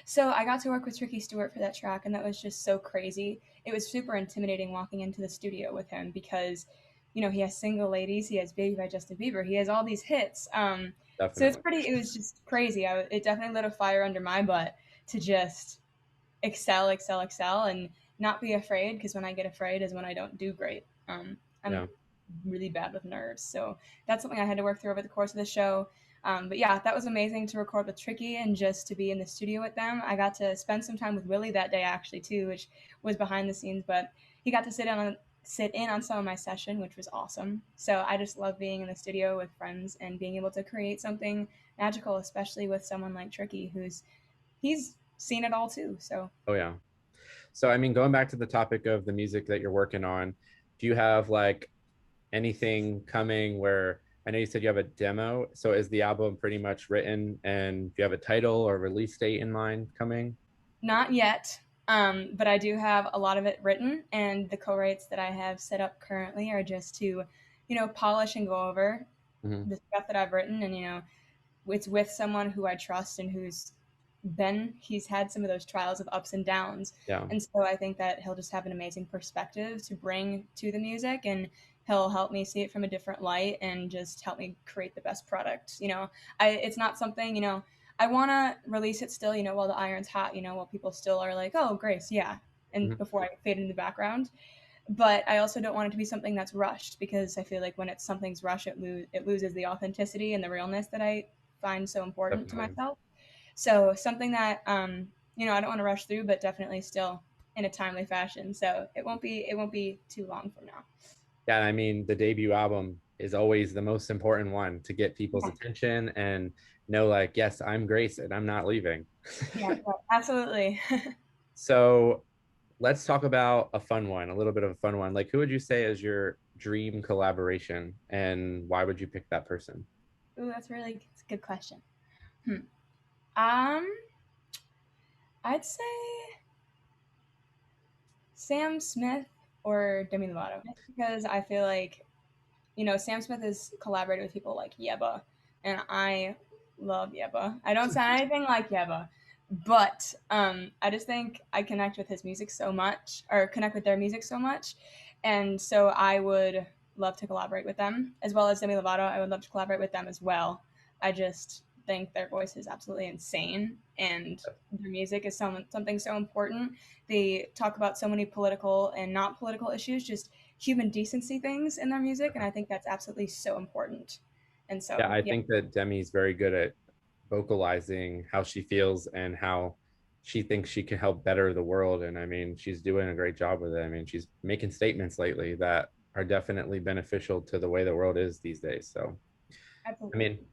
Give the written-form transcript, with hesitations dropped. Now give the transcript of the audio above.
So I got to work with Tricky Stewart for that track, and that was just so crazy. It was super intimidating walking into the studio with him because, he has Single Ladies, he has Baby by Justin Bieber, he has all these hits. So Definitely. it was just crazy. It definitely lit a fire under my butt to just excel, excel, excel, and not be afraid. Because when I get afraid is when I don't do great. I'm Yeah. really bad with nerves, so that's something I had to work through over the course of the show. But yeah, that was amazing to record with Tricky and just to be in the studio with them. I got to spend some time with Willie that day actually too, which was behind the scenes, but he got to sit in on some of my session, which was awesome. So I just love being in the studio with friends and being able to create something magical, especially with someone like Tricky, he's seen it all too. So Oh yeah. So I mean, going back to the topic of the music that you're working on, do you have like anything coming where I know you said you have a demo, so is the album pretty much written and do you have a title or release date in mind coming? not yet, but I do have a lot of it written, and the co-writes that I have set up currently are just to, polish and go over Hmm. the stuff that I've written, and it's with someone who I trust and he's had some of those trials of ups and downs, Yeah. and so I think that he'll just have an amazing perspective to bring to the music, and he'll help me see it from a different light and just help me create the best product. It's not something. I want to release it still, while the iron's hot, while people still are like, oh, Grace, yeah, and Hmm. before I fade into the background. But I also don't want it to be something that's rushed because I feel like when something's rushed, it loses the authenticity and the realness that I find so important to Definitely. myself. So something that I don't want to rush through, but definitely still in a timely fashion. So it won't be too long from now. Yeah, I mean, the debut album is always the most important one to get people's Yeah, attention and know, like, yes, I'm Grace and I'm not leaving. yeah, yeah, absolutely. So let's talk about a fun one, a little bit of a fun one. Like, who would you say is your dream collaboration and why would you pick that person? Ooh, that's a good question. Hmm. Um, I'd say Sam Smith or Demi Lovato, because I feel like Sam Smith has collaborated with people like Yeba, and I love Yeba. I don't sound anything like Yeba, but I just think I connect with his music so much, or connect with their music so much, and so I would love to collaborate with them, as well as Demi Lovato. I would love to collaborate with them as well. I just think their voice is absolutely insane, and their music is something so important. They talk about so many political and not political issues, just human decency things in their music, and I think that's absolutely so important. And Yeah, so, I yeah, think that Demi's very good at vocalizing how she feels and how she thinks she can help better the world. And I mean, she's doing a great job with it. I mean, she's making statements lately that are definitely beneficial to the way the world is these days. So, I absolutely. mean,